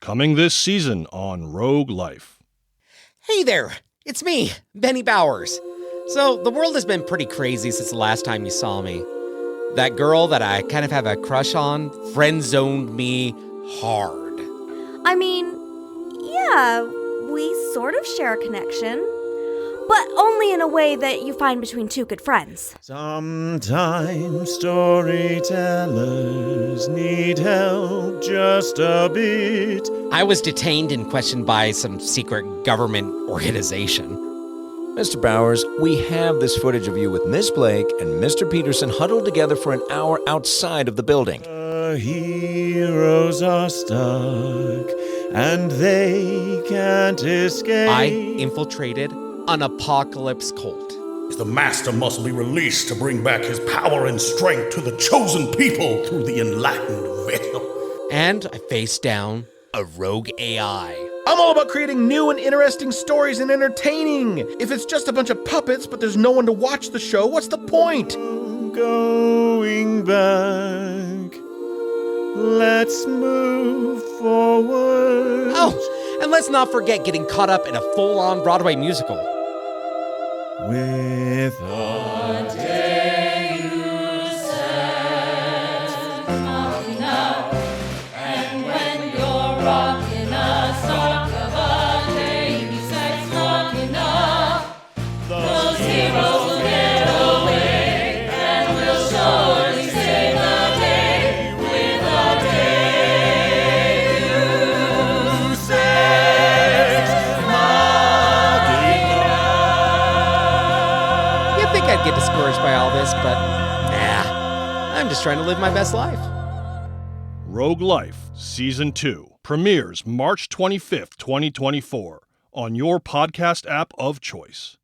Coming this season on Rogue Life. Hey there, it's me, Benny Bowers. So, the world has been pretty crazy since the last time you saw me. That girl that I kind of have a crush on friend-zoned me hard. I mean, yeah, we sort of share a connection, but only in a way that you find between two good friends. Sometimes storytellers need help just a bit. I was detained and questioned by some secret government organization. Mr. Bowers, we have this footage of you with Miss Blake and Mr. Peterson huddled together for an hour outside of the building. The heroes are stuck, and they can't escape. I infiltrated an apocalypse cult. The master must be released to bring back his power and strength to the chosen people through the enlightened veil. And I faced down a rogue AI. I'm all about creating new and interesting stories and entertaining. If it's just a bunch of puppets, but there's no one to watch the show, what's the point? Going back, let's move forward. Oh, and let's not forget getting caught up in a full-on Broadway musical. With a day you set knocking up, and when you're rocking a sock of a day you set knocking up, those heroes will get away, and we'll surely save the day with a day you set knocking up. You'd think I'd get discouraged by all this, but nah, I'm just trying to live my best life. Rogue Life Season 2 premieres March 25th, 2024 on your podcast app of choice.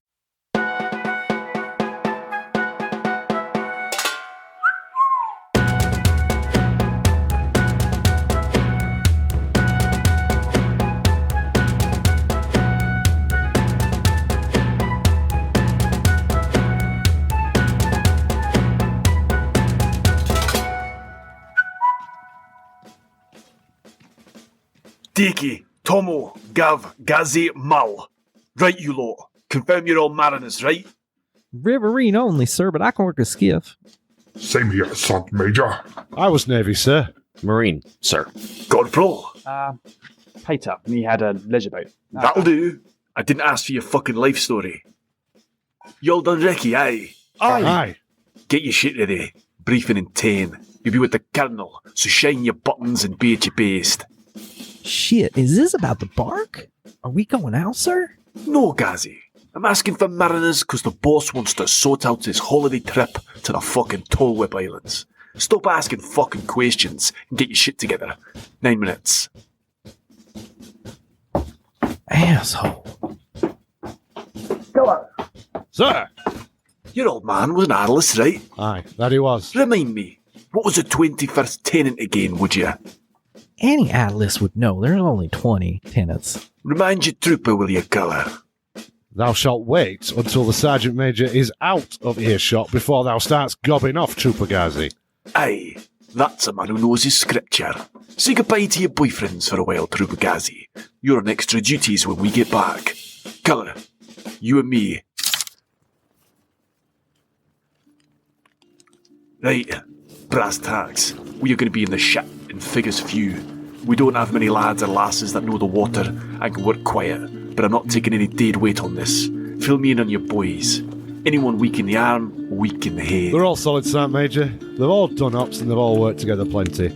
Deke, Tomo, Gav, Gazi, Mal. Right, you lot. Confirm you're all mariners, right? Riverine only, sir, but I can work a skiff. Same here, Sergeant Major. I was Navy, sir. Marine, sir. Godfrey? Pater, and he had a leisure boat. That'll do. I didn't ask for your fucking life story. You all done recce, aye? Aye. Get your shit ready. Briefing in 10. You'll be with the Colonel, so shine your buttons and be at your best. Shit, is this about the bark? Are we going out, sir? No, Gazi. I'm asking for mariners because the boss wants to sort out his holiday trip to the fucking Toll Whip Islands. Stop asking fucking questions and get your shit together. 9 minutes. Asshole. Go on. Sir! Your old man was an analyst, right? Aye, that he was. Remind me, what was the 21st tenant again, would you? Any atlas would know there's only 20 tenants. Remind your trooper, will you, colour? Thou shalt wait until the Sergeant Major is out of earshot before thou starts gobbing off, Trooper Gazi. Aye, that's a man who knows his scripture. Say goodbye to your boyfriends for a while, Trooper Gazi. You're on extra duties when we get back. Colour, you and me. Right, brass tacks. We are going to be in the ship in figures few. We don't have many lads or lasses that know the water and can work quiet, but I'm not taking any dead weight on this. Fill me in on your boys. Anyone weak in the arm, weak in the head. They're all solid, Sergeant Major. They've all done ops and they've all worked together plenty.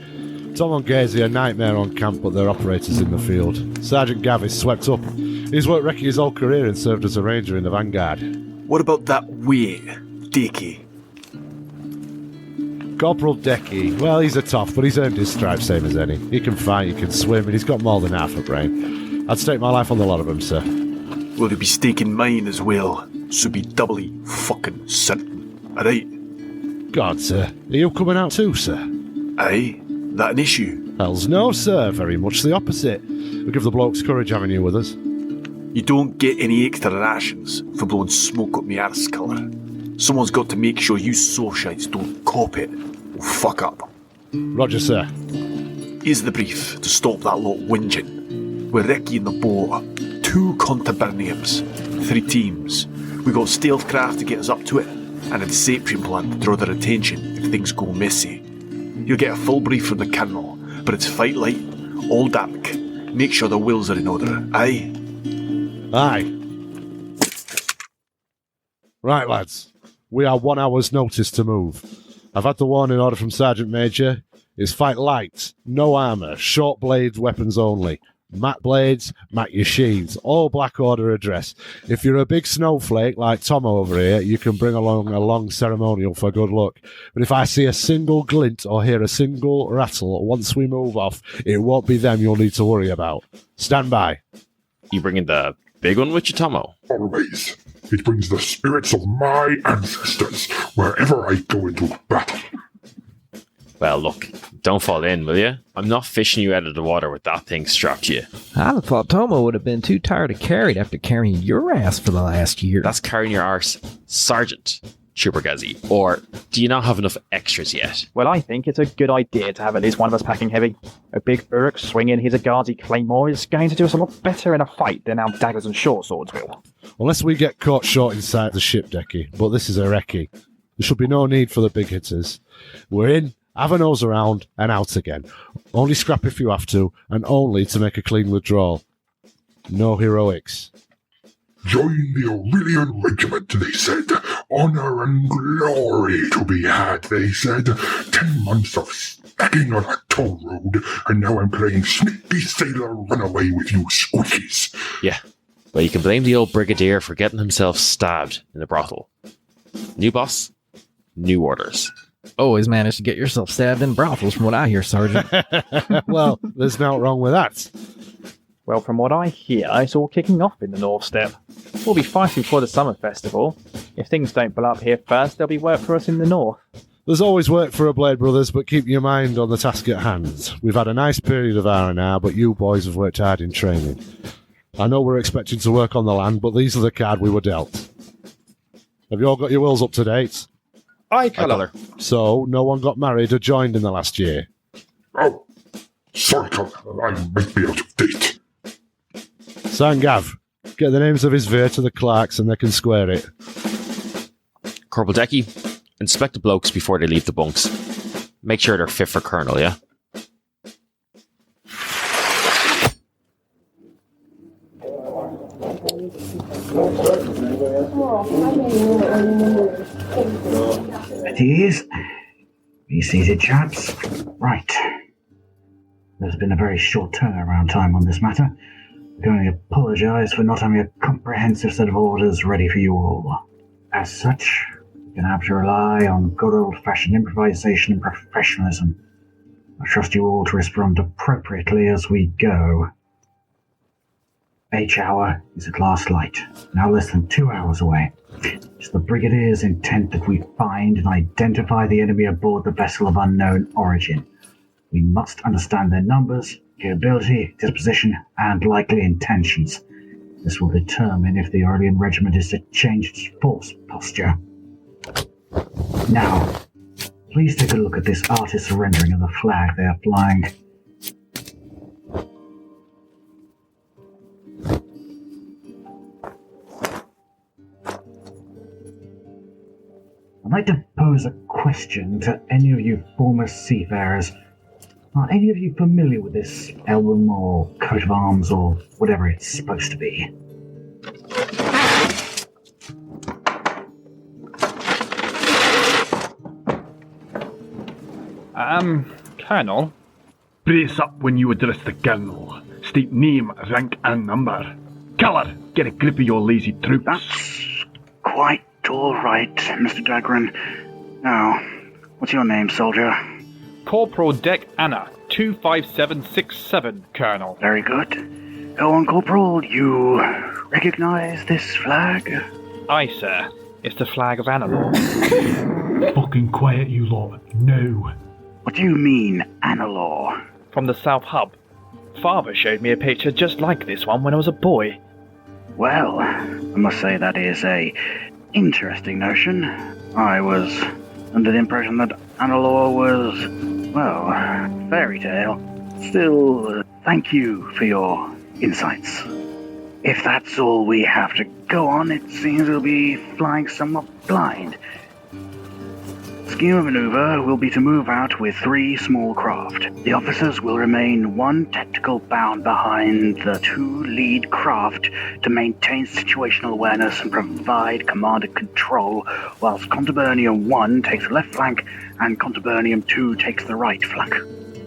Tomo and Gazi are nightmare on camp, but they're operators in the field. Sergeant Gav is swept up. He's worked recce his whole career and served as a ranger in the vanguard. What about that weight, Deke? Cpl Dek, well, he's a tough, but he's earned his stripes same as any. He can fight, he can swim, and he's got more than half a brain. I'd stake my life on the lot of them, sir. Well, he'll be staking mine as well, so be doubly fucking certain. Alright? God, sir, are you coming out too, sir? Aye? That an issue? Hells no, sir, very much the opposite. We give the blokes courage having you with us. You don't get any extra rations for blowing smoke up me arse, colour. Someone's got to make sure you socialites don't cop it or fuck up. Roger, sir. Here's the brief to stop that lot whinging. We're Ricky in the boat, 2 Contuburniums, 3 teams. We got stealth craft to get us up to it, and a deception plan to draw their attention if things go messy. You'll get a full brief from the colonel, but it's fight light, all dark. Make sure the wills are in order, aye? Aye. Right, lads. We are 1 hour's notice to move. I've had the warning order from Sergeant Major. It's fight light, no armour, short blade weapons only. Matte blades, matte your sheaths, all black order address. If you're a big snowflake like Tomo over here, you can bring along a long ceremonial for good luck. But if I see a single glint or hear a single rattle once we move off, it won't be them you'll need to worry about. Stand by. You bringing the big one with you, Tomo? Always. It brings the spirits of my ancestors wherever I go into battle. Well, look, don't fall in, will you? I'm not fishing you out of the water with that thing strapped to you. I'd have thought Tomo would have been too tired to carry it after carrying your ass for the last year. That's carrying your arse, Sergeant Trooper Gazi. Or do you not have enough extras yet? Well, I think it's a good idea to have at least one of us packing heavy. A big Uruk swinging his Gazi claymore is going to do us a lot better in a fight than our daggers and short swords will. Unless we get caught short inside the ship, Decky. But this is a recce. There should be no need for the big hitters. We're in, have a nose around, and out again. Only scrap if you have to, and only to make a clean withdrawal. No heroics. Join the Orillian Regiment, they said. Honour and glory to be had, they said. 10 months of stacking on a toll road, and now I'm playing sneaky sailor runaway with you squishies. Yeah. Well, you can blame the old brigadier for getting himself stabbed in the brothel. New boss, new orders. Always managed to get yourself stabbed in brothels, from what I hear, Sergeant. Well, there's nothing wrong with that. Well, from what I hear, it's all kicking off in the North Step. We'll be fighting for the summer festival. If things don't blow up here first, there'll be work for us in the north. There's always work for a Blade Brothers, but keep your mind on the task at hand. We've had a nice period of R&R, but you boys have worked hard in training. I know we're expecting to work on the land, but these are the cards we were dealt. Have you all got your wills up to date? Aye, Colour. So, no one got married or joined in the last year? Oh, sorry, Colour. I might be out of date. Sgt Gav, get the names of his veer to the clerks and they can square it. Corporal Decky, inspect the blokes before they leave the bunks. Make sure they're fit for colonel, yeah? It is. Be seated, chaps. Right. There's been a very short turnaround time on this matter. I can only apologise for not having a comprehensive set of orders ready for you all. As such, you're going to have to rely on good old-fashioned improvisation and professionalism. I trust you all to respond appropriately as we go. H hour is at last light, now less than 2 hours away. It's the Brigadier's intent that we find and identify the enemy aboard the vessel of unknown origin. We must understand their numbers, capability, disposition, and likely intentions. This will determine if the Orillian Regiment is to change its force posture. Now, please take a look at this artist's rendering of the flag they are flying. I'd like to pose a question to any of you former seafarers. Are any of you familiar with this emblem or coat of arms or whatever it's supposed to be? Colonel? Brace up when you address the colonel. State name, rank, and number. Colour, get a grip of your lazy troops. That's quite all right, Mr. Dagrun. Now, what's your name, soldier? Cpl Dek Ana, 25767, Colonel. Very good. Go on, Corporal. You recognize this flag? Aye, sir. It's the flag of Analog. Fucking quiet, you lot. No. What do you mean, Analog? From the South Hub. Father showed me a picture just like this one when I was a boy. Well, I must say that is a interesting notion. I was under the impression that Analog was, well, fairy tale. Still, thank you for your insights. If that's all we have to go on, it seems we'll be flying somewhat blind. Scheme of maneuver will be to move out with 3 small craft. The officers will remain 1 tactical bound behind the 2 lead craft to maintain situational awareness and provide command and control, whilst Contuburnium 1 takes the left flank and Contuburnium 2 takes the right flank.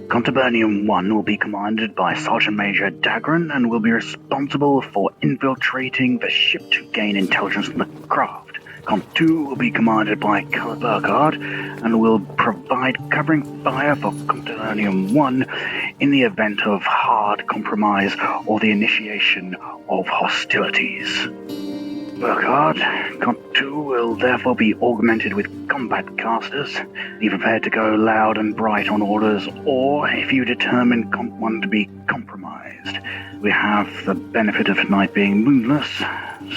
Contuburnium 1 will be commanded by Sergeant Major Dagrun and will be responsible for infiltrating the ship to gain intelligence on the craft. Cont 2 will be commanded by Capobianco and will provide covering fire for Contuburnium 1 in the event of hard compromise or the initiation of hostilities. Burkhardt, Cont 2 will therefore be augmented with combat casters. Be prepared to go loud and bright on orders, or if you determine Cont 1 to be compromised. We have the benefit of tonight being moonless,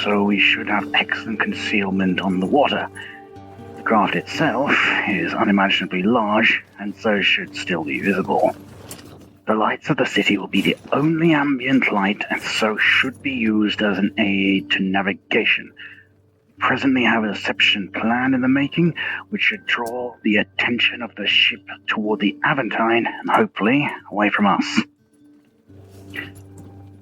so we should have excellent concealment on the water. The craft itself is unimaginably large, and so should still be visible. The lights of the city will be the only ambient light, and so should be used as an aid to navigation. We presently have a deception plan in the making, which should draw the attention of the ship toward the Aventine, and hopefully away from us.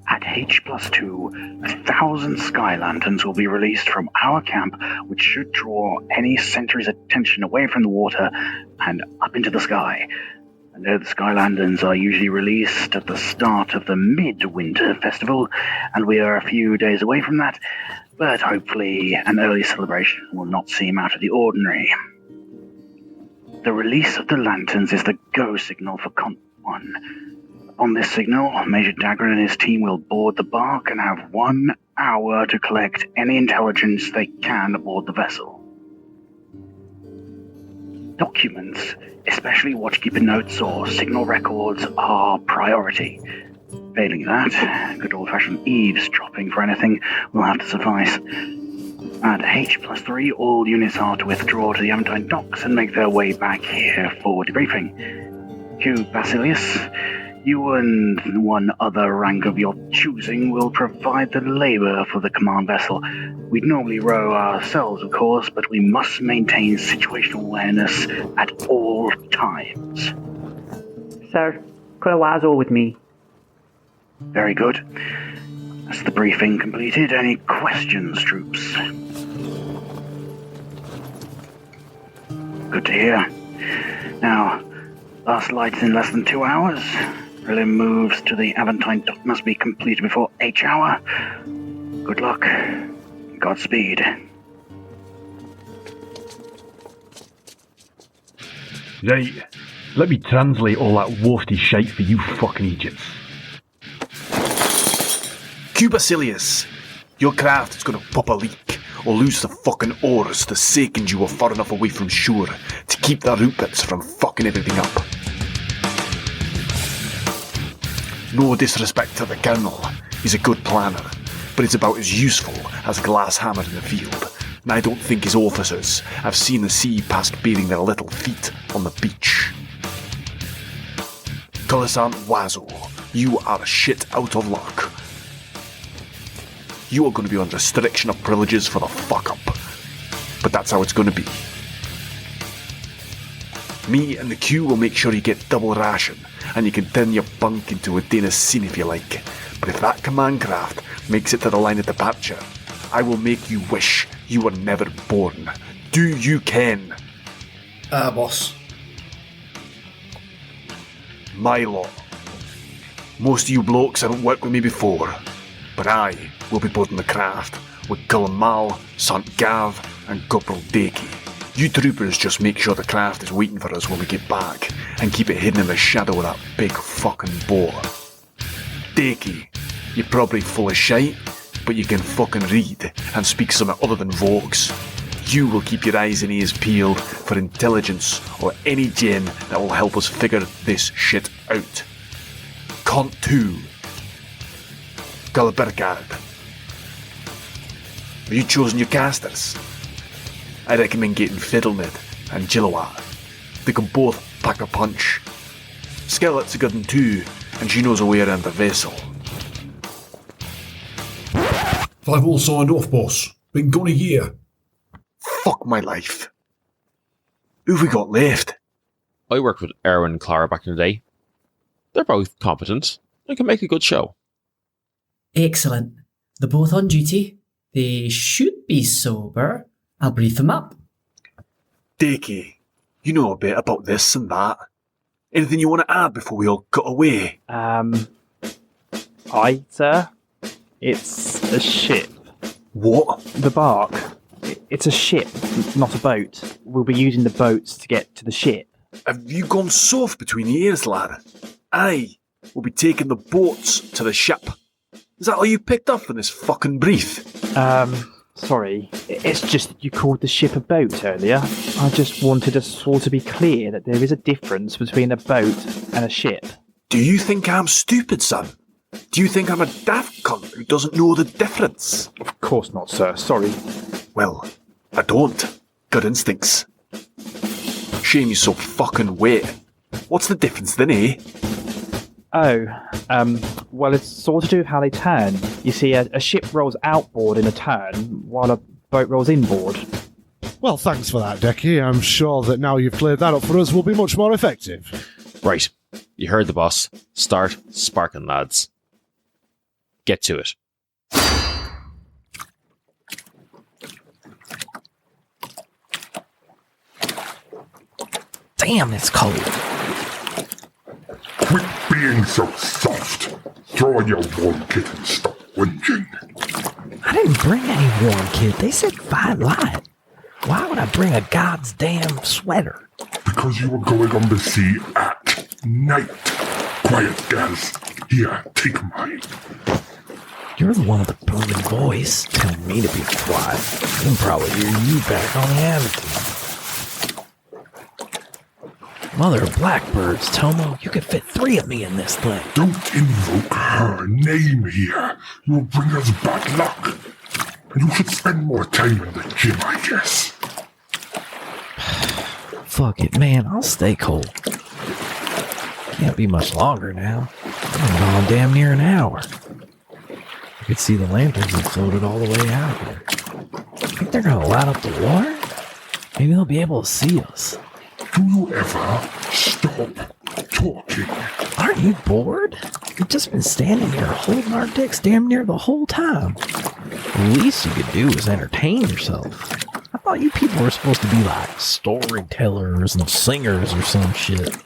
At H+2, 1,000 sky lanterns will be released from our camp, which should draw any sentry's attention away from the water and up into the sky. I know the sky lanterns are usually released at the start of the Midwinter Festival, and we are a few days away from that, but hopefully an early celebration will not seem out of the ordinary. The release of the lanterns is the go signal for Cont 1. On this signal, Major Dagrun and his team will board the bark and have 1 hour to collect any intelligence they can aboard the vessel. Documents, especially watchkeeper notes or signal records, are priority. Failing that, good old-fashioned eavesdropping for anything will have to suffice. At H+3, all units are to withdraw to the Aventine docks and make their way back here for debriefing. Q. Basilius, you and 1 other rank of your choosing will provide the labor for the command vessel. We'd normally row ourselves, of course, but we must maintain situational awareness at all times. Sir, put a lazo with me. Very good. That's the briefing completed. Any questions, troops? Good to hear. Now, last lights in less than 2 hours. Early moves to the Aventine dock must be completed before H hour. Good luck. Godspeed. Right, let me translate all that wafty shite for you fucking idiots. Q. Basilius, your craft is gonna pop a leak or lose the fucking oars the second you are far enough away from shore to keep the root bits from fucking everything up. No disrespect to the Colonel, he's a good planner, but it's about as useful as a glass hammer in the field, and I don't think his officers have seen the sea past bathing their little feet on the beach. Commissant Wazo, you are shit out of luck. You are going to be on restriction of privileges for the fuck up, but that's how it's going to be. Me and the Q will make sure you get double ration, and you can turn your bunk into a Danish scene if you like. But if that command craft makes it to the line of departure, I will make you wish you were never born. Do you ken? Boss. My lot. Most of you blokes haven't worked with me before, but I will be boarding the craft with Mal, Sgt Gav and Cpl Dek Ana. You troopers just make sure the craft is waiting for us when we get back, and keep it hidden in the shadow of that big fucking boar. Dek Ana, you're probably full of shite, but you can fucking read and speak something other than vogues. You will keep your eyes and ears peeled for intelligence or any gem that will help us figure this shit out. Cont 2. Capobianco. Have you chosen your casters? I recommend getting Fiddlenid and Gilloat. They can both pack a punch. Skeleton's a good one too, and she knows a way around the vessel. They've all signed off, boss. Been gone a year. Fuck my life. Who've we got left? I worked with Erwin and Clara back in the day. They're both competent. They can make a good show. Excellent. They're both on duty. They should be sober. I'll brief them up. Dekey, you know a bit about this and that. Anything you want to add before we all cut away? Aye, sir. It's a ship. What? The bark. It's a ship, not a boat. We'll be using the boats to get to the ship. Have you gone soft between the ears, lad? Aye, we'll be taking the boats to the ship. Is that all you picked up from this fucking brief? Sorry. It's just you called the ship a boat earlier. I just wanted us all to be clear that there is a difference between a boat and a ship. Do you think I'm stupid, son? Do you think I'm a daft cunt who doesn't know the difference? Of course not, sir. Sorry. Well, I don't. Good instincts. Shame you're so fucking wet. What's the difference then, eh? Oh, well, it's sort of to do with how they turn. You see, a ship rolls outboard in a turn, while a boat rolls inboard. Well, thanks for that, Decky. I'm sure that now you've cleared that up for us, we'll be much more effective. Right. You heard the boss. Start sparking, lads. Get to it. Damn, it's cold. Quit being so soft. Throw on your warm kit and stop whinging. I didn't bring any warm kit. They said fine light. Why would I bring a god's damn sweater? Because you were going on the sea at night. Quiet, Gaz. Here, take mine. You're the one with the booming voice telling me to be quiet. I can probably hear you back on the attitude. Mother of blackbirds, Tomo, you could fit 3 of me in this thing. Don't invoke her name here. You'll bring us bad luck. And you should spend more time in the gym, I guess. Fuck it, man. I'll stay cold. Can't be much longer now. I'm gone damn near an hour. I could see the lanterns that floated all the way out here. Think they're gonna light up the water? Maybe they'll be able to see us. Do you ever stop talking? Aren't you bored? You've just been standing here holding our dicks damn near the whole time. The least you could do is entertain yourself. I thought you people were supposed to be like storytellers and singers or some shit.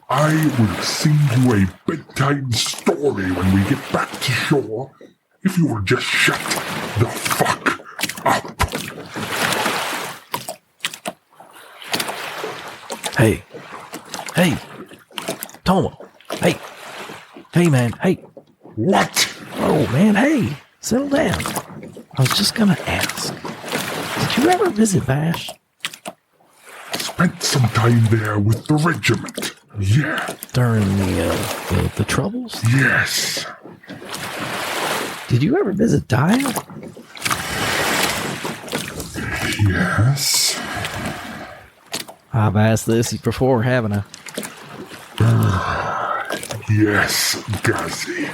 I will sing you a bedtime story when we get back to shore, if you will just shut the fuck up. Hey. Hey. Tomo. Hey. Hey, man. Hey. What? Oh, man. Hey. Settle down. I was just gonna ask. Did you ever visit Bash? Spent some time there with the regiment. Yeah. During the Troubles? Yes. Did you ever visit Dial? Yes. I've asked this before, haven't I? Yes, Gazi.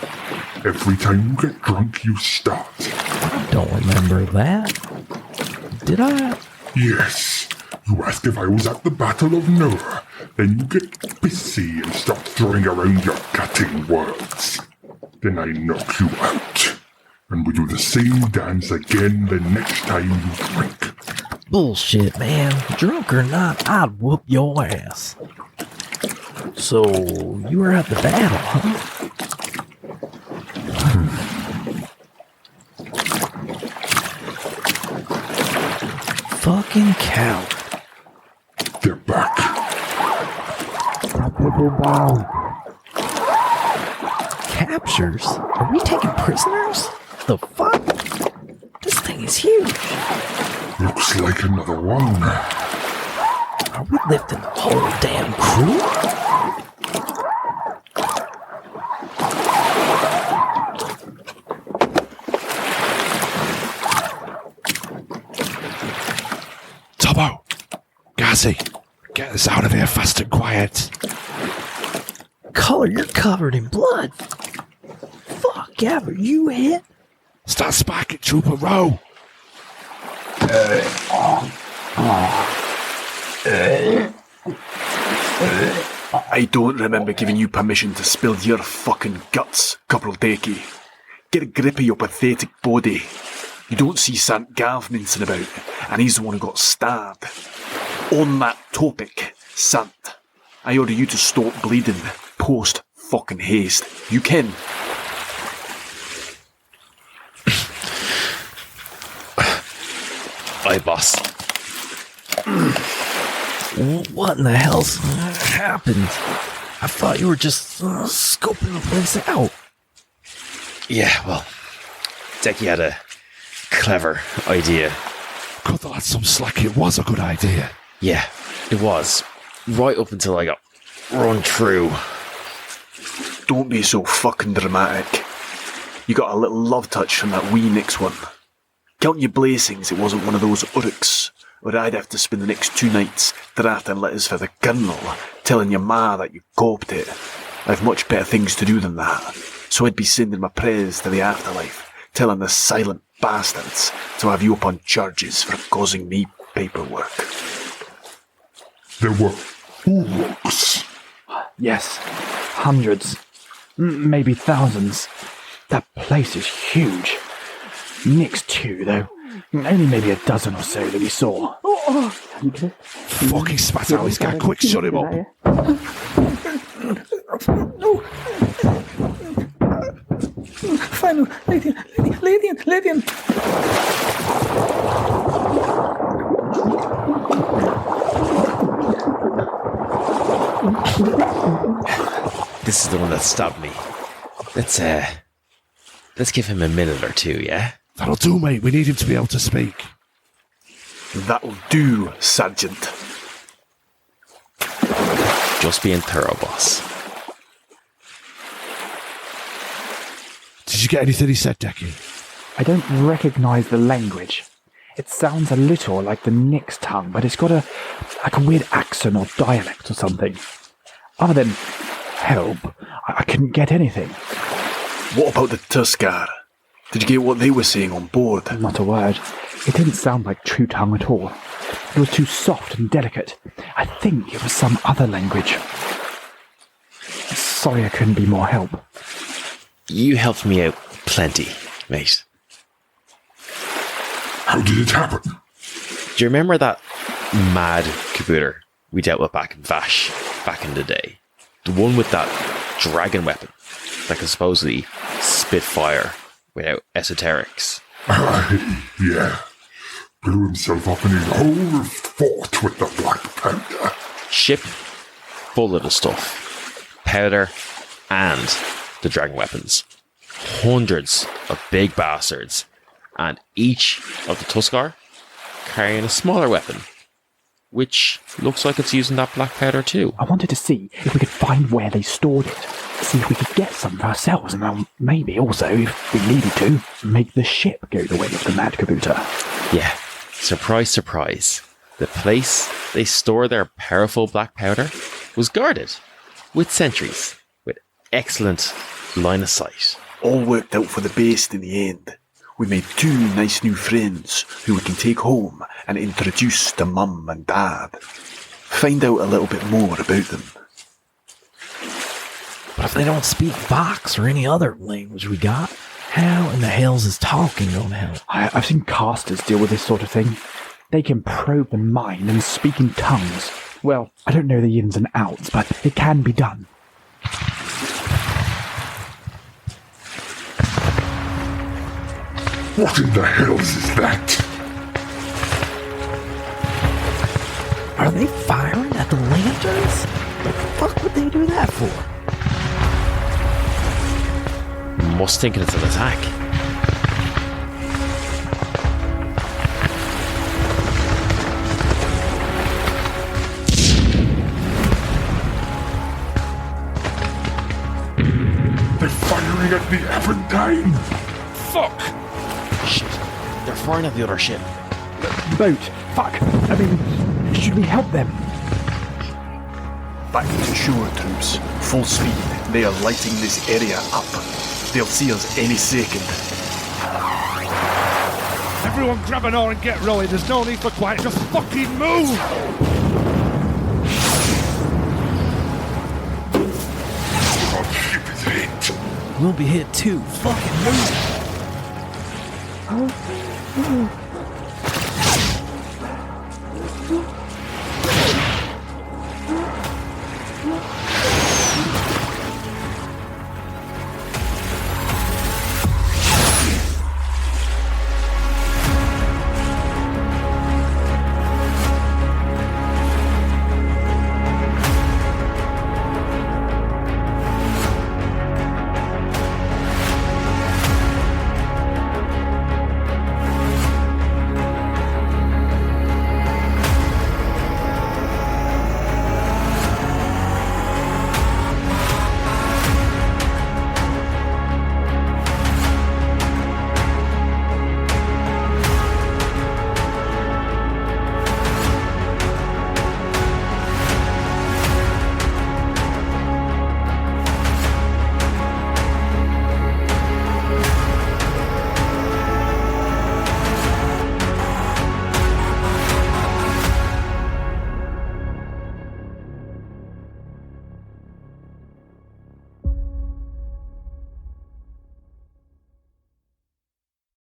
Every time you get drunk, you start. I don't remember that. Did I? Yes. You ask if I was at the Battle of Noah, then you get pissy and start throwing around your cutting words. Then I knock you out. And we do the same dance again the next time you drink. Bullshit, man. Drunk or not, I'd whoop your ass. So, you were at the battle, huh? Fucking coward. They're back. Captures? Are we taking prisoners? The fuck? This thing is huge. Looks like another one. Are we lifting the whole damn crew? Tomo! Gazi! Get us out of here fast and quiet. color, you're covered in blood. Fuck, Gav, are you hit? Start spiking, Trooper, row. I don't remember giving you permission to spill your fucking guts, Cpl Dek. Get a grip of your pathetic body. You don't see Sgt Gav mincing about, and he's the one who got stabbed. On that topic, Sant, I order you to stop bleeding post fucking haste. You can. Aye, boss. What in the hell's happened? I thought you were just scoping the place out. Yeah, well, Decky had a clever idea. God, that's some slack. It was a good idea. Yeah, it was. Right up until I got run through. Don't be so fucking dramatic. You got a little love touch from that wee Nix one. Count your blessings it wasn't one of those Uruks, or I'd have to spend the next 2 nights drafting letters for the Colonel, telling your ma that you coped it. I've much better things to do than that, so I'd be sending my prayers to the afterlife, telling the silent bastards to have you up on charges for causing me paperwork. There were Uruks. Yes, hundreds, maybe thousands. That place is huge. Nix too, though. Only maybe a dozen or so that we saw. Fucking spat out this guy. Quick, shut him up. Final, Lydian. This is the one that stabbed me. Let's give him a minute or two, yeah? That'll do, mate. We need him to be able to speak. That'll do, Sergeant. Just being thorough, boss. Did you get anything he said, Decky? I don't recognise the language. It sounds a little like the Nix tongue, but it's got a weird accent or dialect or something. Other than help, I couldn't get anything. What about the Tuskar? Did you get what they were saying on board? Not a word. It didn't sound like true tongue at all. It was too soft and delicate. I think it was some other language. Sorry I couldn't be more help. You helped me out plenty, mate. How did it happen? Do you remember that mad caboodler we dealt with back in Vash, back in the day? The one with that dragon weapon that can supposedly spit fire without esoterics. Yeah. Blew himself up in his whole fort with the black powder. Ship full of the stuff. Powder and the dragon weapons. Hundreds of big bastards. And each of the Tuskar carrying a smaller weapon, which looks like it's using that black powder too. I wanted to see if we could find where they stored it. See if we could get some for ourselves, and maybe also, if we needed to, make the ship go the way of the mad kabooter. Yeah, surprise, surprise. The place they store their powerful black powder was guarded with sentries, with excellent line of sight. All worked out for the best in the end. We made 2 nice new friends who we can take home and introduce to Mum and Dad. Find out a little bit more about them. But if they don't speak Vox or any other language we got, how in the hells is talking gonna help? I've seen casters deal with this sort of thing. They can probe the mind and speak in tongues. Well, I don't know the ins and outs, but it can be done. What in the hells is that? Are they firing at the lanterns? What the fuck would they do that for? Must think it's an attack. They're firing at the Aventine! Fuck! Shit, they're firing at the other ship. The boat! Fuck! I mean, should we help them? Back to shore, troops. Full speed. They are lighting this area up. They'll see us any second. Everyone grab an oar and get rowing. There's no need for quiet. Just fucking move! Our ship is hit. We'll be hit too. Fucking move!